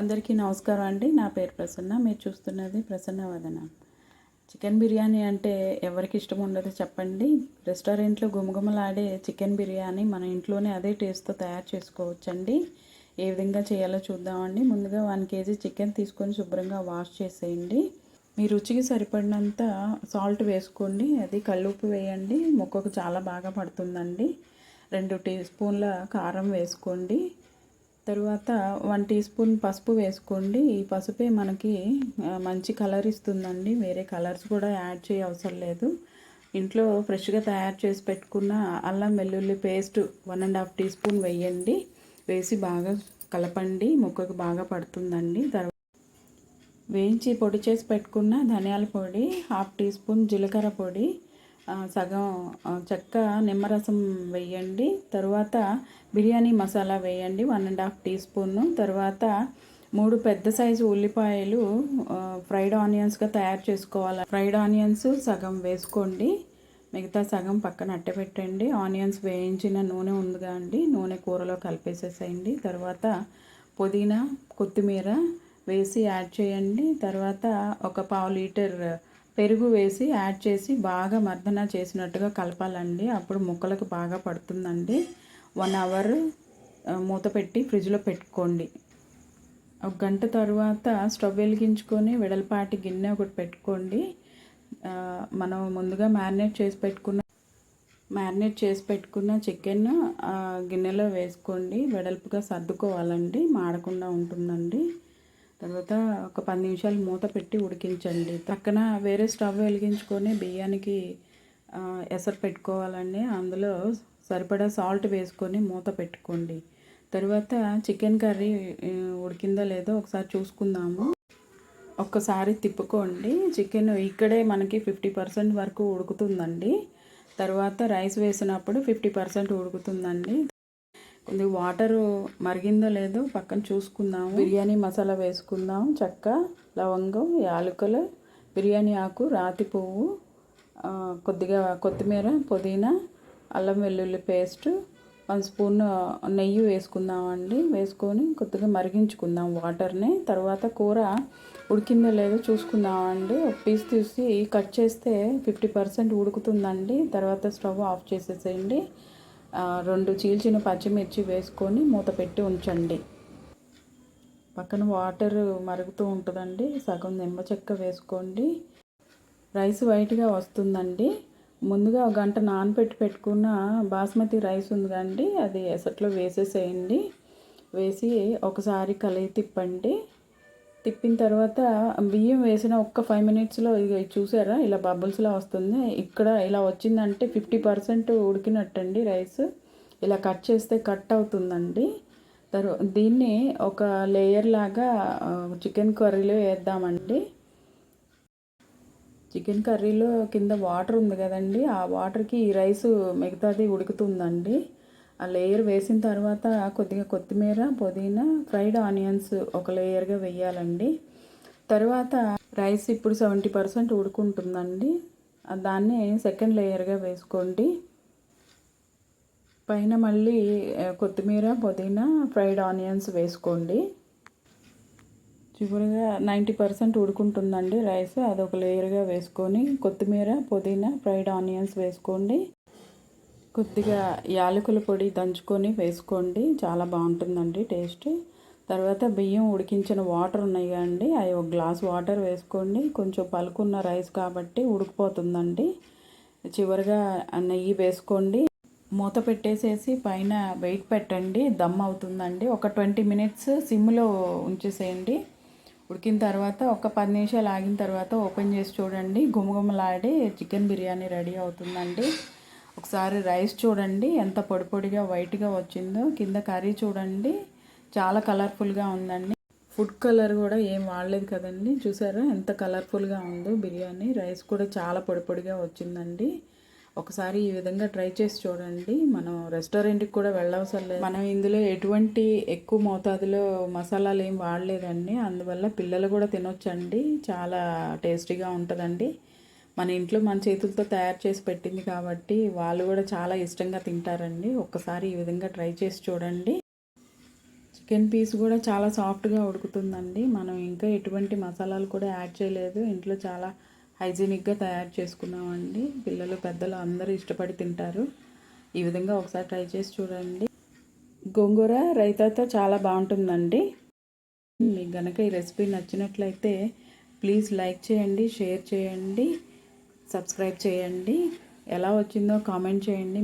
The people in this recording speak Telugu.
అందరికీ నమస్కారం అండి. నా పేరు ప్రసన్న. మీరు చూస్తున్నది ప్రసన్న వదన. చికెన్ బిర్యానీ అంటే ఎవరికి ఇష్టం ఉండదో చెప్పండి. రెస్టారెంట్లో గుమగుమలాడే చికెన్ బిర్యానీ మన ఇంట్లోనే అదే టేస్ట్తో తయారు చేసుకోవచ్చండి. ఏ విధంగా చేయాలో చూద్దామండి. ముందుగా 1 కేజీ చికెన్ తీసుకొని శుభ్రంగా వాష్ చేసేయండి. మీ రుచికి సరిపడినంత సాల్ట్ వేసుకోండి. అది కల్లుప్పు వేయండి. ముక్కకు చాలా బాగా పడుతుందండి. 2 టీ స్పూన్ల కారం వేసుకోండి. తరువాత 1 టీ స్పూన్ పసుపు వేసుకోండి. ఈ పసుపే మనకి మంచి కలర్ ఇస్తుందండి. వేరే కలర్స్ కూడా యాడ్ చేయ అవసరం లేదు. ఇంట్లో ఫ్రెష్గా తయారు చేసి పెట్టుకున్న అల్లం వెల్లుల్లి పేస్ట్ 1½ టీ స్పూన్ వేయండి. వేసి బాగా కలపండి. ముక్కకు బాగా పడుతుందండి. తర్వాత వేయించి పొడి చేసి పెట్టుకున్న ధనియాల పొడి, 1/2 టీ స్పూన్ జీలకర్ర పొడి, సగం చెక్క నిమ్మరసం వేయండి. తరువాత బిర్యానీ మసాలా వేయండి 1½ టీ స్పూన్. తర్వాత 3 పెద్ద సైజు ఉల్లిపాయలు ఫ్రైడ్ ఆనియన్స్గా తయారు చేసుకోవాలి. ఫ్రైడ్ ఆనియన్స్ సగం వేసుకోండి. మిగతా సగం పక్కన అట్టపెట్టండి. ఆనియన్స్ వేయించిన నూనె ఉందిగా అండి, నూనె కూరలో కలిపేసేసేయండి. తర్వాత పుదీనా, కొత్తిమీర వేసి యాడ్ చేయండి. తర్వాత ఒక 1/2 లీటర్ పెరుగు వేసి యాడ్ చేసి బాగా మర్దన చేసినట్టుగా కలపాలండి. అప్పుడు ముక్కలకు బాగా పడుతుందండి. 1 అవర్ మూత పెట్టి ఫ్రిడ్జ్లో పెట్టుకోండి. ఒక గంట తర్వాత స్టవ్ వెలిగించుకొని వెడల్పాటి గిన్నె ఒకటి పెట్టుకోండి. మనం ముందుగా మ్యారినేట్ చేసి పెట్టుకున్న చికెన్ గిన్నెలో వేసుకోండి. వెడల్పుగా సర్దుకోవాలండి, మాడకుండా ఉంటుందండి. తర్వాత ఒక 10 నిమిషాలు మూత పెట్టి ఉడికించండి. పక్కన వేరే స్టవ్ వెలిగించుకొని బియ్యానికి ఎసరు పెట్టుకోవాలండి. అందులో సరిపడా సాల్ట్ వేసుకొని మూత పెట్టుకోండి. తర్వాత చికెన్ కర్రీ ఉడికిందో లేదో ఒకసారి చూసుకుందాము. ఒక్కసారి తిప్పుకోండి. చికెన్ ఇక్కడే మనకి 50% వరకు ఉడుకుతుందండి. తర్వాత రైస్ వేసినప్పుడు 50% ఉడుకుతుందండి. కొద్దిగా వాటర్ మరిగిందో లేదో పక్కన చూసుకుందాము. బిర్యానీ మసాలా వేసుకుందాం. చెక్క, లవంగం, యాలకులు, బిర్యానీ ఆకు, రాతి పువ్వు, కొద్దిగా కొత్తిమీర, పుదీనా, అల్లం వెల్లుల్లి పేస్ట్, 1 స్పూన్ నెయ్యి వేసుకుందామండి. వేసుకొని కొద్దిగా మరిగించుకుందాం వాటర్ని. తర్వాత కూర ఉడికిందో లేదో చూసుకుందామండి. ఒక పీస్ తీసి కట్ చేస్తే 50% ఉడుకుతుందండి. తర్వాత స్టవ్ ఆఫ్ చేసేసేయండి. 2 చీల్చిన పచ్చిమిర్చి వేసుకొని మూత పెట్టి ఉంచండి. పక్కన వాటర్ మరుగుతూ ఉంటుందండి. సగం నిమ్మ చెక్క వేసుకోండి. రైస్ వైట్గా వస్తుందండి. ముందుగా 1 గంట నానబెట్టి పెట్టుకున్న బాస్మతి రైస్ ఉంది కండి, అది ఎసట్లో వేసేసేయండి. వేసి ఒకసారి కలిగి తిప్పండి. తిప్పిన తర్వాత బియ్యం వేసిన ఒక్క 5 మినిట్స్లో ఇక చూసారా ఇలా బబుల్స్లా వస్తుంది. ఇక్కడ ఇలా వచ్చిందంటే 50% ఉడికినట్టండి రైస్. ఇలా కట్ చేస్తే కట్ అవుతుందండి. దీన్ని ఒక లేయర్ లాగా చికెన్ కర్రీలో వేద్దామండి. చికెన్ కర్రీలో కింద వాటర్ ఉంది కదండి, ఆ వాటర్కి ఈ రైస్ మిగతాది ఉడుకుతుందండి. ఆ లేయర్ వేసిన తర్వాత కొద్దిగా కొత్తిమీర, పుదీనా, ఫ్రైడ్ ఆనియన్స్ ఒక లేయర్గా వేయాలండి. తర్వాత రైస్ ఇప్పుడు 70% ఉడుకుంటుందండి. దాన్ని సెకండ్ లేయర్గా వేసుకోండి. పైన మళ్ళీ కొత్తిమీర, పుదీనా, ఫ్రైడ్ ఆనియన్స్ వేసుకోండి. చివరిగా 90% ఉడుకుంటుందండి రైస్. అదొక లేయర్గా వేసుకొని కొత్తిమీర, పుదీనా, ఫ్రైడ్ ఆనియన్స్ వేసుకోండి. కొద్దిగా యాలకుల పొడి దంచుకొని వేసుకోండి. చాలా బాగుంటుందండి టేస్ట్. తర్వాత బియ్యం ఉడికించిన వాటర్ ఉన్నాయి కదండి, అవి 1 గ్లాస్ వాటర్ వేసుకోండి. కొంచెం పలుకున్న రైస్ కాబట్టి ఉడికిపోతుందండి. చివరిగా నెయ్యి వేసుకోండి. మూత పెట్టేసేసి పైన వెయిట్ పెట్టండి. దమ్ అవుతుందండి. ఒక 20 మినిట్స్ సిమ్లో ఉంచేసేయండి. ఉడికిన తర్వాత ఒక 10 నిమిషాలు ఆగిన తర్వాత ఓపెన్ చేసి చూడండి. గుమగుమలాడే చికెన్ బిర్యానీ రెడీ అవుతుందండి. ఒకసారి రైస్ చూడండి ఎంత పొడి పొడిగా వైట్గా వచ్చిందో. కింద కర్రీ చూడండి చాలా కలర్ఫుల్గా ఉందండి. ఫుడ్ కలర్ కూడా ఏం వాడలేదు కదండి. చూసారా ఎంత కలర్ఫుల్గా ఉందో బిర్యానీ. రైస్ కూడా చాలా పొడి పొడిగా వచ్చిందండి. ఒకసారి ఈ విధంగా ట్రై చేసి చూడండి. మనం రెస్టారెంట్కి కూడా వెళ్ళవసరం లేదు. మనం ఇందులో ఎటువంటి ఎక్కువ మోతాదులో మసాలాలు ఏం వాడలేదండి. అందువల్ల పిల్లలు కూడా తినొచ్చండి. చాలా టేస్టీగా ఉంటుందండి. మన ఇంట్లో మన చేతులతో తయారు చేసి పెట్టింది కాబట్టి వాళ్ళు కూడా చాలా ఇష్టంగా తింటారండి. ఒక్కసారి ఈ విధంగా ట్రై చేసి చూడండి. చికెన్ పీస్ కూడా చాలా సాఫ్ట్గా ఉడుకుతుందండి. మనం ఇంకా ఎటువంటి మసాలాలు కూడా యాడ్ చేయలేదు. ఇంట్లో చాలా హైజీనిక్గా తయారు చేసుకున్నామండి. పిల్లలు పెద్దలు అందరూ ఇష్టపడి తింటారు. ఈ విధంగా ఒకసారి ట్రై చేసి చూడండి. గోంగూర రైతాతో చాలా బాగుంటుందండి. మీకు గనక ఈ రెసిపీ నచ్చినట్లయితే ప్లీజ్ లైక్ చేయండి, షేర్ చేయండి, సబ్స్క్రైబ్ చేయండి. ఎలా వచ్చిందో కామెంట్ చేయండి.